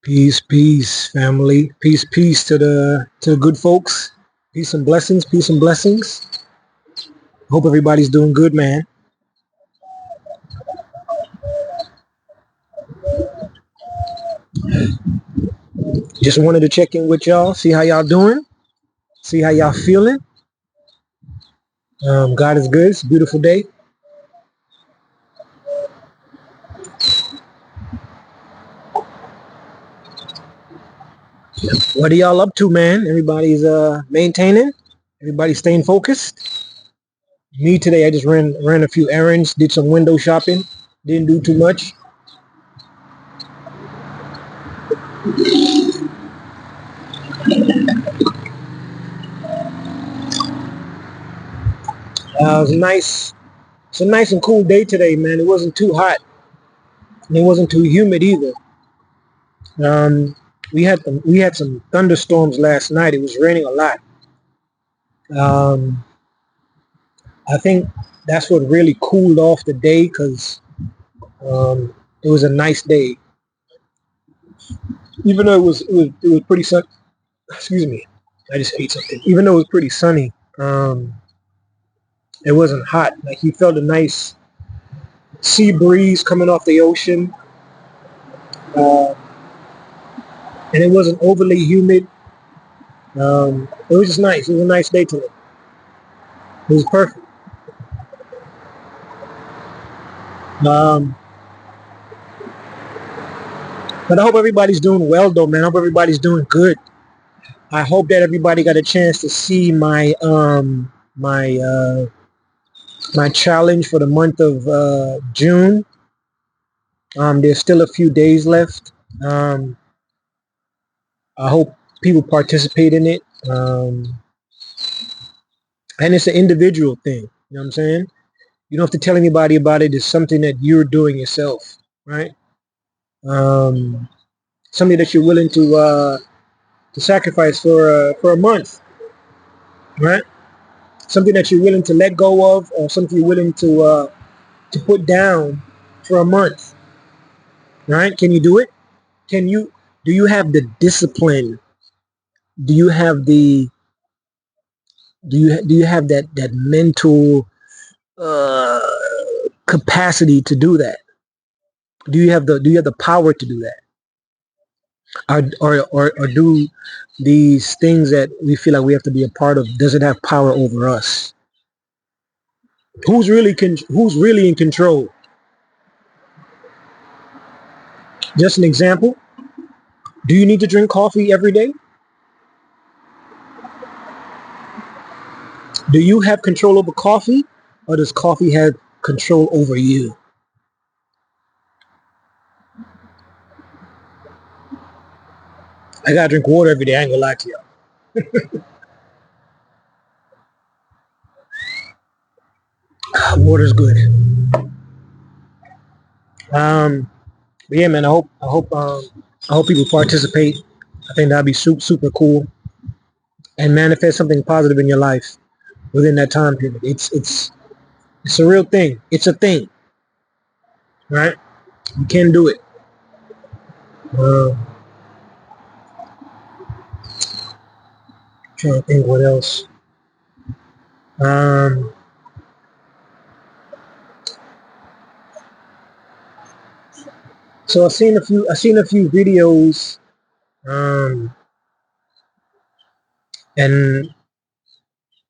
Peace, peace, family. Peace, peace to the good folks. Peace and blessings. Peace and blessings. Hope everybody's doing good, man. Just wanted to check in with y'all, see how y'all doing, see how y'all feeling. God is good. It's a beautiful day. What are y'all up to, man? Everybody's maintaining. Everybody's staying focused. Me today, I just ran a few errands, did some window shopping. Didn't do too much. It was nice. It's a nice and cool day today, man. It wasn't too hot. And it wasn't too humid either. We had some thunderstorms last night. It was raining a lot. I think that's what really cooled off the day because it was a nice day. Even though it was pretty sun. Excuse me, I just ate something. Even though it was pretty sunny, it wasn't hot. Like you felt a nice sea breeze coming off the ocean, and it wasn't overly humid. It was just nice. It was a nice day today. It was perfect. But I hope everybody's doing well, though, man. I hope everybody's doing good. I hope that everybody got a chance to see my my challenge for the month of June. There's still a few days left. I hope people participate in it. And it's an individual thing. You know what I'm saying? You don't have to tell anybody about it. It's something that you're doing yourself, right? Something that you're willing to sacrifice for a month, right? Something that you're willing to let go of, or something you're willing to put down for a month, right? Can you do it? Can you? Do you have the discipline? Do you have the? Do you have that mental uh, capacity to do that? Do you have the power to do that? Or do these things that we feel like we have to be a part of, does it have power over us? Who's really in control? Just an example. Do you need to drink coffee every day? Do you have control over coffee, or does coffee have control over you? I gotta drink water every day. I ain't gonna lie to you. Water's good. But yeah, man. I hope people participate. I think that'd be super cool, and manifest something positive in your life within that time period. It's a real thing. It's a thing, right? You can do it. Uh, Trying to think what else. Um, so I've seen a few videos, and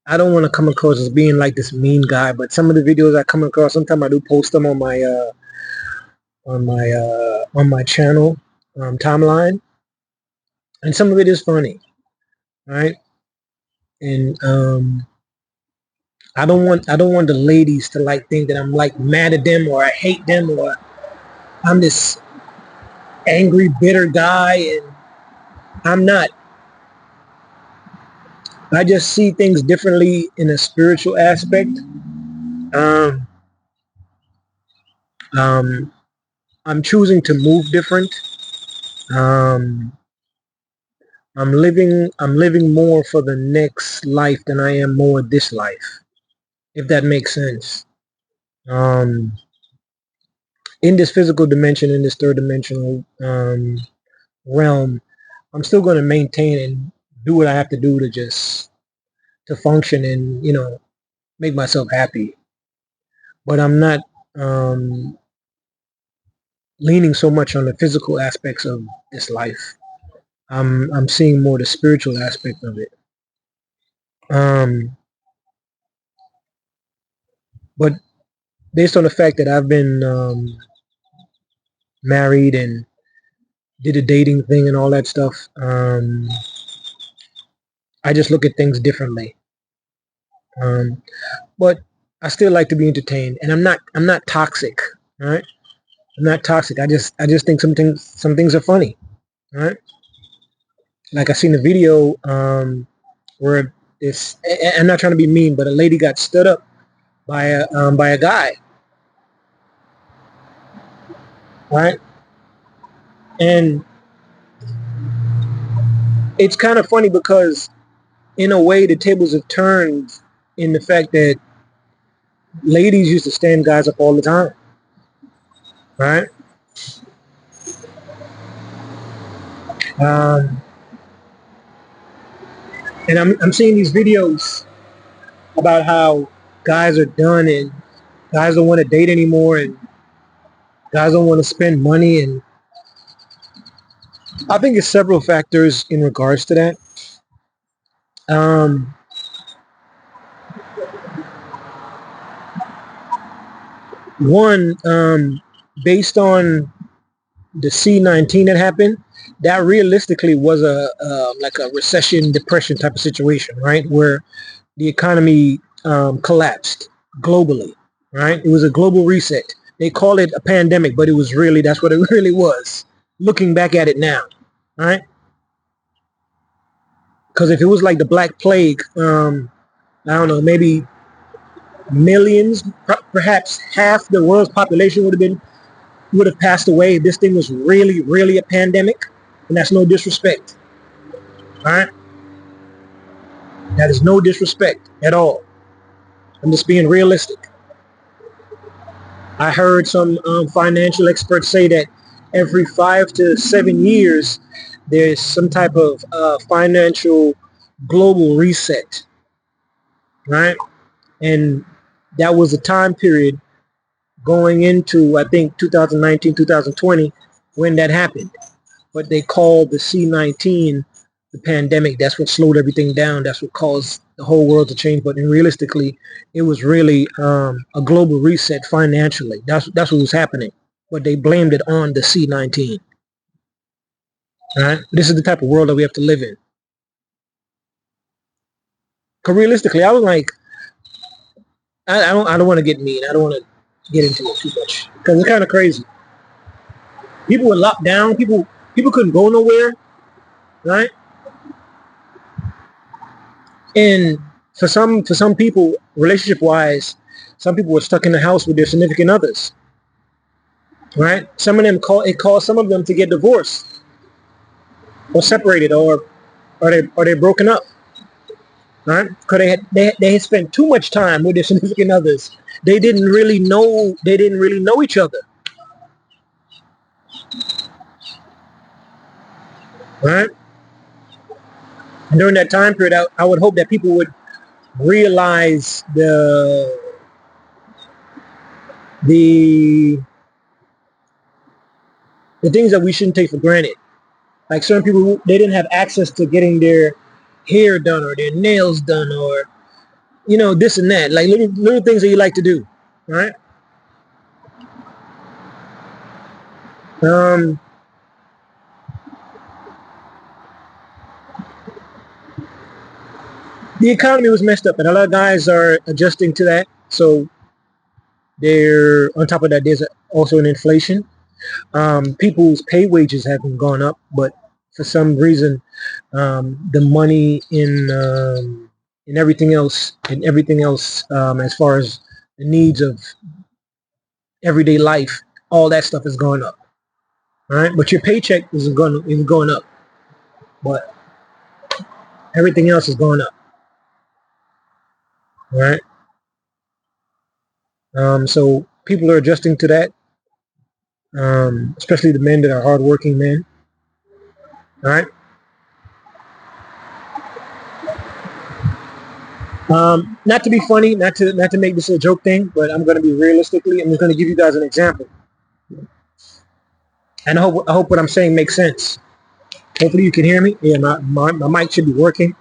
I don't want to come across as being like this mean guy, but some of the videos I come across, sometimes I do post them on my channel timeline, and some of it is funny, right? And I don't want the ladies to like think that I'm like mad at them, or I hate them, or I'm this angry, bitter guy, and I'm not. I just see things differently in a spiritual aspect. Um, um, I'm choosing to move different. Um, I'm living more for the next life than I am more this life, if that makes sense. Um, in this physical dimension, in this third dimensional realm, I'm still going to maintain and do what I have to do to just to function and make myself happy. But I'm not leaning so much on the physical aspects of this life. I'm seeing more the spiritual aspect of it. But based on the fact that I've been married and did a dating thing and all that stuff, I just look at things differently. But I still like to be entertained, and I'm not toxic, right? I'm not toxic. I just think some things are funny, right? Like I seen a video where this, I'm not trying to be mean, but a lady got stood up by a guy, right? And it's kind of funny because in a way the tables have turned in the fact that ladies used to stand guys up all the time, right? Um, and I'm seeing these videos about how guys are done and guys don't want to date anymore and guys don't want to spend money, and I think it's several factors in regards to that. Um, one, based on the C-19 that happened, that realistically was a like a recession, depression type of situation, right? Where the economy collapsed globally, right? It was a global reset. They call it a pandemic, but it was really, that's what it really was. Looking back at it now, right? Because if it was like the Black Plague, I don't know, maybe millions, perhaps half the world's population would have passed away if this thing was really, really a pandemic. And that's no disrespect, all right? That is no disrespect at all. I'm just being realistic. I heard some financial experts say that every 5 to 7 years, there's some type of financial global reset, right? And that was a time period going into, I think, 2019, 2020, when that happened. But they called the C-19 the pandemic. That's what slowed everything down. That's what caused the whole world to change. But realistically, it was really a global reset financially. That's what was happening. But they blamed it on the C-19. Right? This is the type of world that we have to live in. Because realistically, I was like, I don't want to get mean. I don't want to get into it too much because it's kind of crazy. People were locked down. People couldn't go nowhere, right? And for some people, relationship wise, some people were stuck in the house with their significant others, right? Some of them caused some of them to get divorced or separated or they broken up, right? Because they had spent too much time with their significant others. They didn't really know each other, right? And during that time period, I would hope that people would realize the the things that we shouldn't take for granted. Like certain people, they didn't have access to getting their hair done or their nails done or this and that, like little things that you like to do, right? Um, the economy was messed up, and a lot of guys are adjusting to that. So they're on top of that. There's also an inflation. People's pay wages haven't gone up, but for some reason, the money in everything else, as far as the needs of everyday life, all that stuff is going up. All right, but your paycheck is going up, but everything else is going up. All right, so people are adjusting to that. especially the men that are hardworking men. All right. Not to be funny, not to make this a joke thing, but I'm going to be realistically. I'm just going to give you guys an example, and I hope what I'm saying makes sense. Hopefully you can hear me. Yeah, my mic should be working.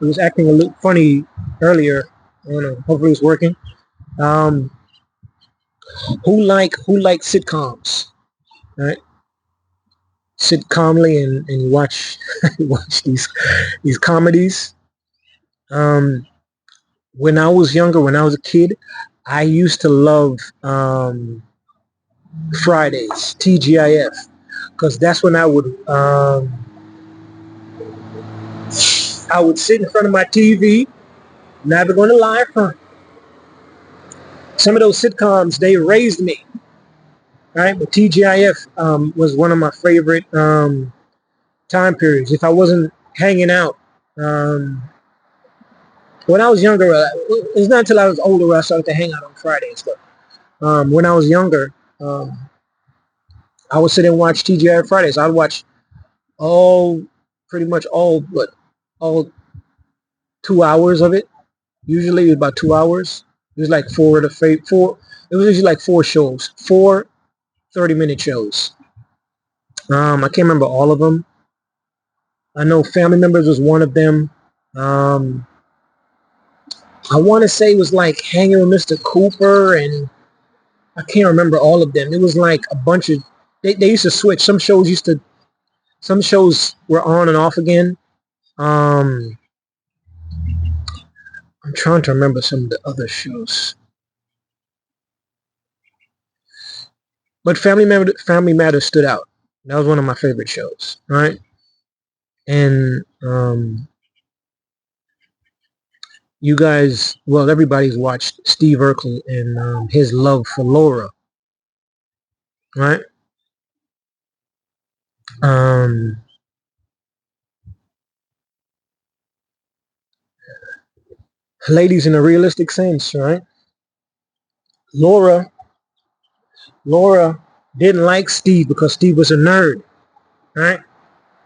It was acting a little funny earlier. I don't know. Hopefully it's working. Um, who like sitcoms? All right, sit calmly and watch watch these comedies. Um, when I was younger, when I was a kid, I used to love Fridays, TGIF, because that's when I would sit in front of my TV. Never going to lie, front. Some of those sitcoms, they raised me. Right, but TGIF was one of my favorite time periods. If I wasn't hanging out, um, when I was younger, it's not until I was older where I started to hang out on Friday and stuff. When I was younger, um, I would sit and watch TGIF Fridays. I'd watch all, pretty much all 2 hours of it. Usually it was about 2 hours. It was like four. It was usually like four shows, four 30-minute shows. I can't remember all of them. I know Family Members was one of them. Um, I want to say it was like Hanging with Mr. Cooper, and I can't remember all of them. It was like a bunch of they used to switch. Some shows were on and off again. Um, I'm trying to remember some of the other shows, but Family Matters stood out. That was one of my favorite shows, right? And you guys, well, everybody's watched Steve Urkel and his love for Laura, right? Um, ladies, in a realistic sense, right? Laura, Laura didn't like Steve because Steve was a nerd, right?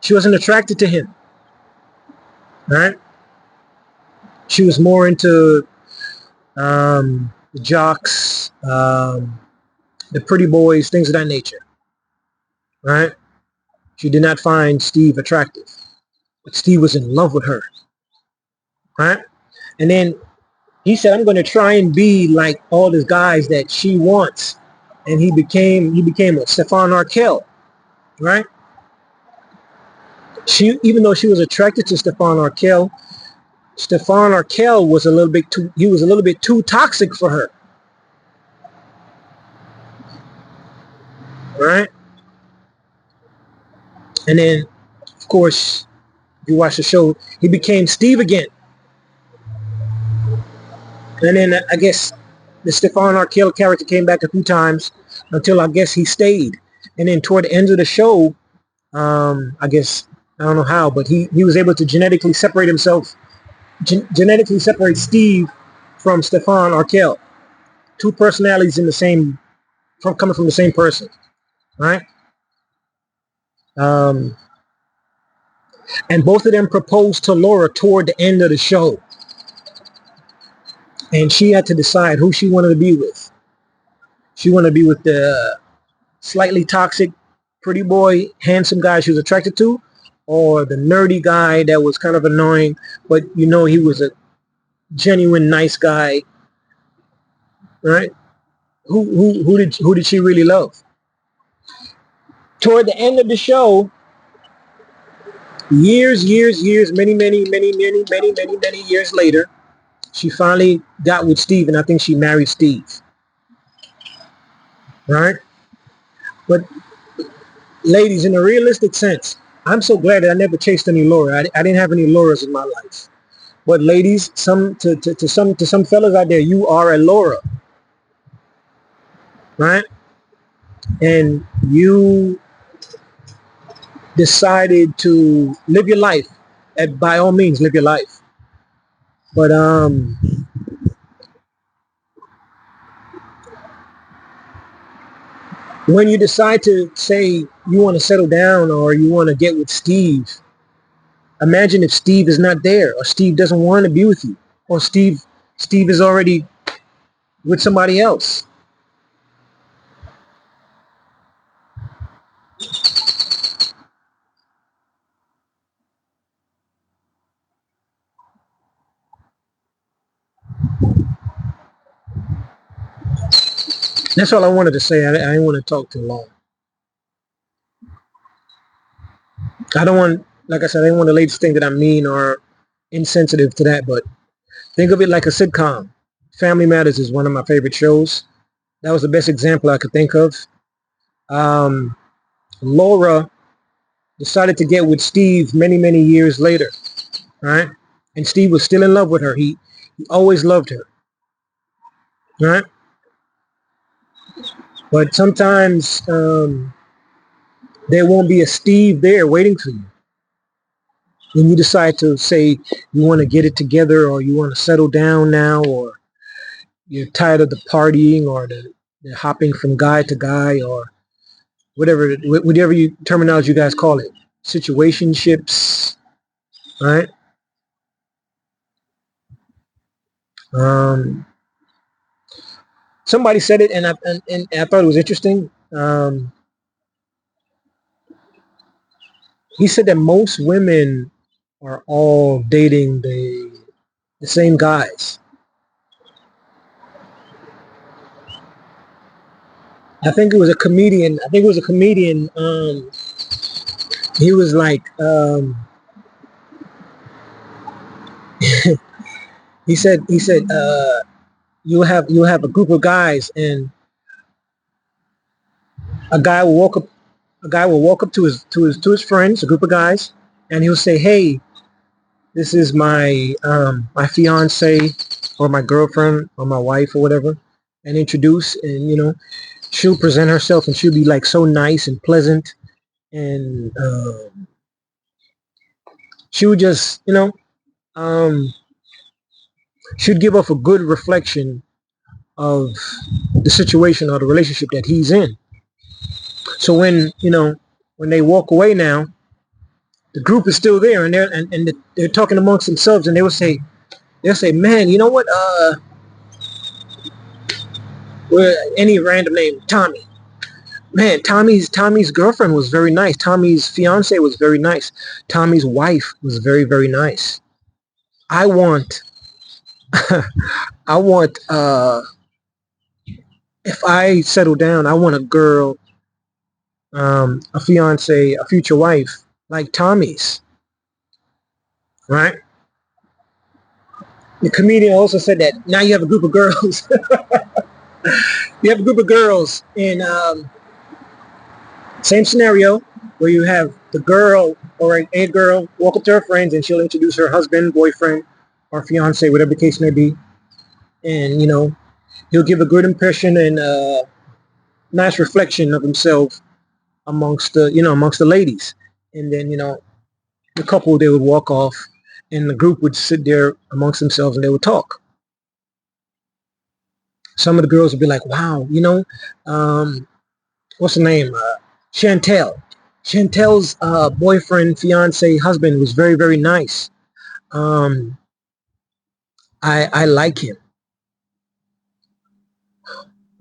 She wasn't attracted to him, right? She was more into the jocks, the pretty boys, things of that nature, right? She did not find Steve attractive, but Steve was in love with her, right? And then he said, "I'm going to try and be like all these guys that she wants," and he became a Stefan Arkell, right? Even though she was attracted to Stefan Arkell was a little bit too. He was a little bit too toxic for her, right? And then, of course, you watch the show. He became Steve again, and then I guess the Stefan Arkell character came back a few times until I guess he stayed. And then toward the end of the show, I guess I don't know how, but he was able to genetically separate Steve from Stefan Arkell. Two personalities in the same, from coming from the same person, right? Um, and both of them proposed to Laura toward the end of the show, and she had to decide who she wanted to be with. She wanted to be with the slightly toxic, pretty boy, handsome guy she was attracted to, or the nerdy guy that was kind of annoying, but he was a genuine nice guy, right? Who did she really love? Toward the end of the show, years, many years later, she finally got with Steve, and I think she married Steve, right? But ladies, in a realistic sense, I'm so glad that I never chased any Laura. I didn't have any Lauras in my life. But ladies, to some fellas out there, you are a Laura, right? And you decided to live your life. And by all means, live your life. But When you decide to say you want to settle down or you want to get with Steve, imagine if Steve is not there, or Steve doesn't want to be with you, or Steve is already with somebody else. That's all I wanted to say. I didn't want to talk too long. I don't want, like I said, I didn't want the ladies to think that I'm mean or insensitive to that, but think of it like a sitcom. Family Matters is one of my favorite shows. That was the best example I could think of. Um, Laura decided to get with Steve many, many years later, right? And Steve was still in love with her. He always loved her, right? But sometimes there won't be a Steve there waiting for you. When you decide to say you want to get it together or you want to settle down now, or you're tired of the partying or the hopping from guy to guy, or whatever terminology you guys call it, situationships, right? Um, Somebody said it, and I thought it was interesting. He said that most women are all dating the same guys. I think it was a comedian. I think it was a comedian. He was like, he said, you'll have a group of guys, and a guy will walk up to his friends, a group of guys, and he'll say, "Hey, this is my fiance or my girlfriend or my wife or whatever," and introduce, and she'll present herself, and she'll be like so nice and pleasant, and she would just um, she'd give off a good reflection of the situation or the relationship that he's in. So when they walk away now, the group is still there, and they're talking amongst themselves, and they'll say, "Man, you know what? Any random name, Tommy. Man, Tommy's girlfriend was very nice. Tommy's fiance was very nice. Tommy's wife was very, very nice. I want, I want. If I settle down, I want a girl, a fiance, a future wife like Tommy's, right?" The comedian also said that now you have a group of girls. You have a group of girls in same scenario where you have the girl or a girl walk up to her friends, and she'll introduce her husband, boyfriend, or fiance, whatever the case may be, and he'll give a good impression and a nice reflection of himself amongst the ladies, and then the couple, they would walk off, and the group would sit there amongst themselves, and they would talk. Some of the girls would be like, "Wow, what's the name? Chantel. Chantel's boyfriend, fiance, husband was very, very nice. Um, I like him."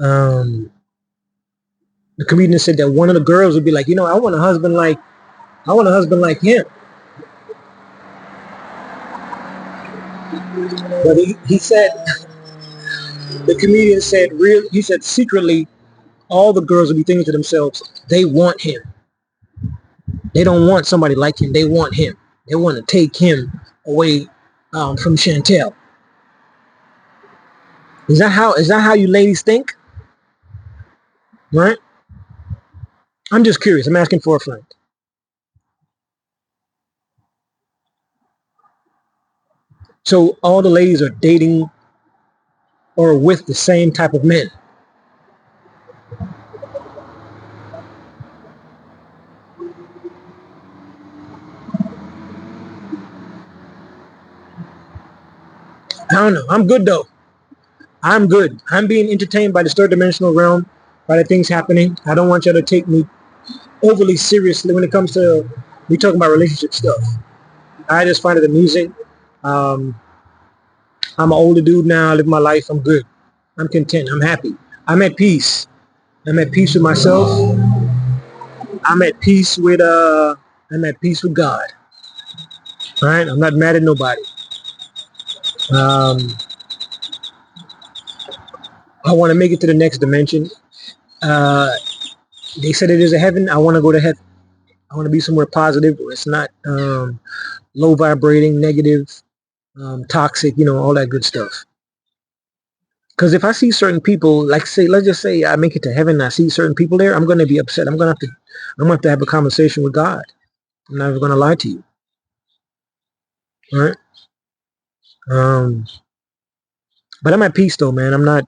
Um, the comedian said that one of the girls would be like, I want a husband like him. But he said, the comedian said, he said secretly, all the girls would be thinking to themselves, they want him. They don't want somebody like him. They want him. They want to take him away from Chantel. Is that how you ladies think? Right? I'm just curious. I'm asking for a friend. So all the ladies are dating or with the same type of men. I don't know. I'm good though. I'm good. I'm being entertained by this third dimensional realm. by the things happening. I don't want y'all to take me overly seriously when it comes to me talking about relationship stuff. I just find it amusing. Um, I'm an older dude now. I live my life. I'm good. I'm content. I'm happy. I'm at peace. I'm at peace with myself. I'm at peace with I'm at peace with God. All right. I'm not mad at nobody. Um, I want to make it to the next dimension. Uh, they said it is a heaven. I want to go to heaven. I want to be somewhere positive where it's not low vibrating, negative, toxic, all that good stuff. Because if I see certain people, like let's just say I make it to heaven and I see certain people there, I'm going to be upset. I'm going to have to have a conversation with God. I'm not even going to lie to you. All right. But I'm at peace though, man. I'm not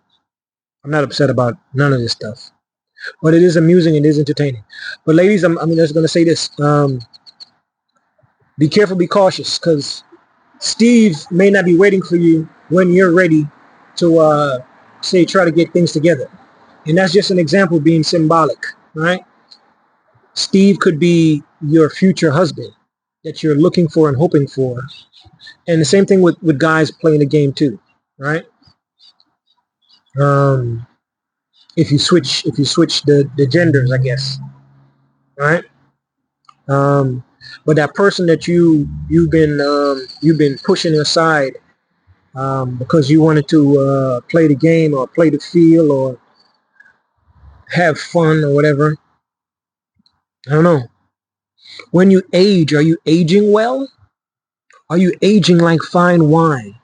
upset about none of this stuff. But it is amusing and it is entertaining. But ladies, I'm just going to say this. Be careful, be cautious, because Steve may not be waiting for you when you're ready to, say, try to get things together. And that's just an example being symbolic, right? Steve could be your future husband that you're looking for and hoping for. And the same thing with guys playing the game too, right? If you switch the genders, I guess, right? But that person that you've been pushing aside because you wanted to play the game or play the field or have fun or whatever. I don't know. When you age, are you aging well? Are you aging like fine wine?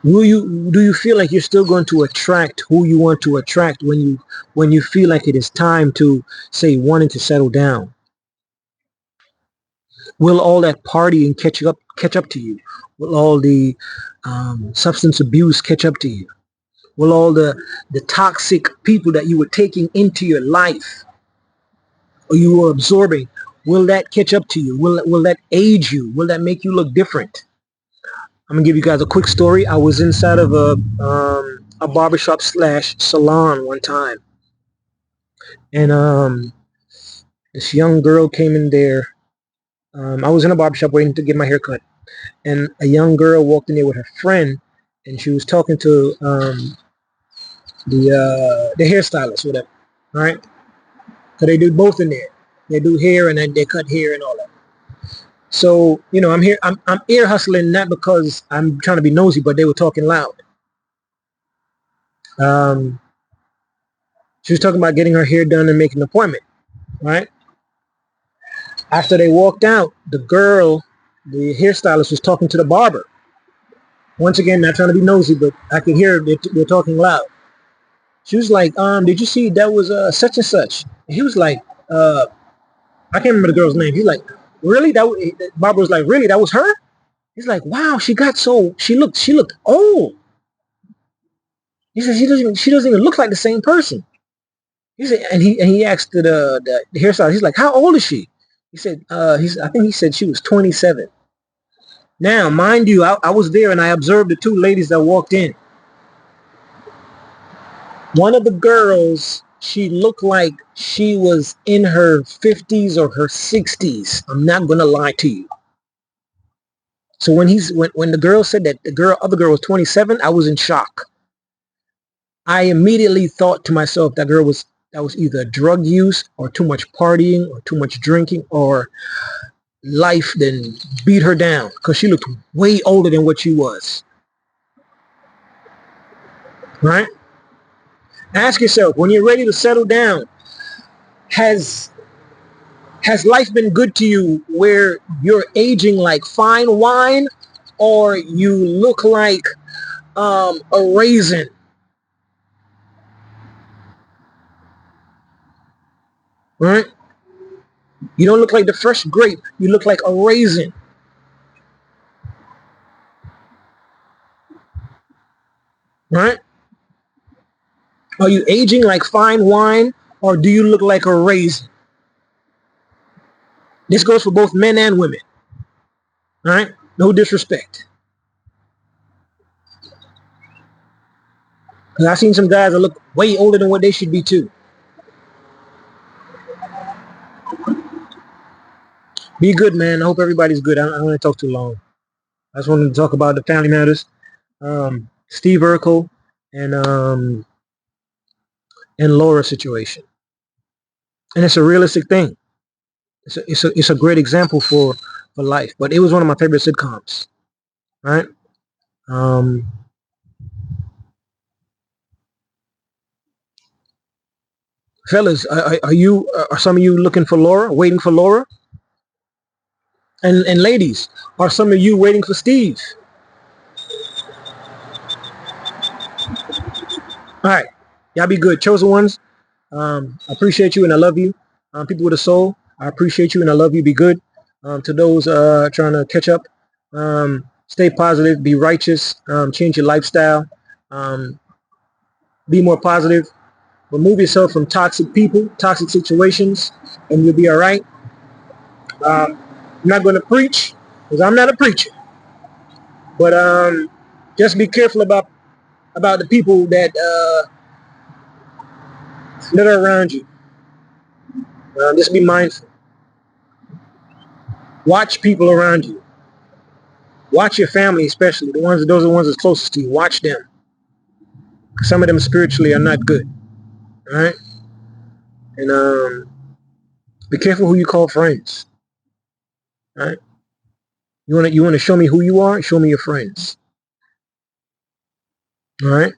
Do you feel like you're still going to attract who you want to attract when you feel like it is time to, say, wanting to settle down? Will all that partying catch up to you? Will all the substance abuse catch up to you? Will all the toxic people that you were taking into your life or you were absorbing, will that catch up to you? Will that age you? Will that make you look different? I'm gonna give you guys a quick story. I was inside of a barbershop slash salon one time, and this young girl came in there. I was in a barbershop waiting to get my hair cut, and a young girl walked in there with her friend, and she was talking to the hairstylist, whatever, right? So they do both in there. They do hair and then they cut hair and all that. So I'm here. I'm ear hustling not because I'm trying to be nosy, but they were talking loud. Um, she was talking about getting her hair done and making an appointment, right? After they walked out, the hairstylist, was talking to the barber. Once again, not trying to be nosy, but I could hear they're talking loud. She was like, did you see that was such and such? And he was like, I can't remember the girl's name. He's like, really? Barbara was like, really? That was her? He's like, wow, she looked old. He said she doesn't even look like the same person. He said, and he asked the hairstylist. He's like, how old is she? He said, I think he said she was 27. Now, mind you, I was there and I observed the two ladies that walked in. One of the girls, she looked like she was in her 50s or her 60s. I'm not gonna lie to you. So when the girl said that the other girl was 27, I was in shock. I immediately thought to myself that was either drug use or too much partying or too much drinking or life then beat her down because she looked way older than what she was. Right? Ask yourself, when you're ready to settle down, has life been good to you where you're aging like fine wine or you look like a raisin? Right? You don't look like the fresh grape. You look like a raisin. Right? Are you aging like fine wine or do you look like a raisin? This goes for both men and women. Right? No disrespect. Cause I've seen some guys that look way older than what they should be too. Be good, man. I hope everybody's good. I don't want to talk too long. I just wanted to talk about the family matters. Steve Urkel and Laura situation, and it's a realistic thing. It's a great example for life. But it was one of my favorite sitcoms, right? Um, Fellas, are some of you looking for Laura, waiting for Laura? And ladies, are some of you waiting for Steve? All right, y'all be good, chosen ones. I appreciate you and I love you. People with a soul, I appreciate you and I love you. Be good. To those trying to catch up, stay positive, be righteous, change your lifestyle, be more positive. Remove yourself from toxic people, toxic situations, and you'll be all right. I'm not going to preach because I'm not a preacher, but just be careful about the people that are around you. Just be mindful. Watch people around you. Watch your family, especially those are the ones that's closest to you. Watch them. Some of them spiritually are not good. All right, and be careful who you call friends. All right, you want to show me who you are. Show me your friends. All right,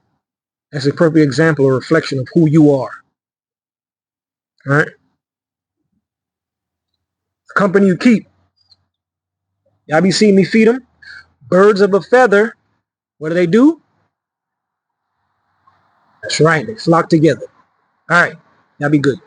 that's a perfect example or reflection of who you are. All right, the company you keep. Y'all be seeing me feed them. Birds of a feather. What do? That's right. They flock together. All right, y'all be good.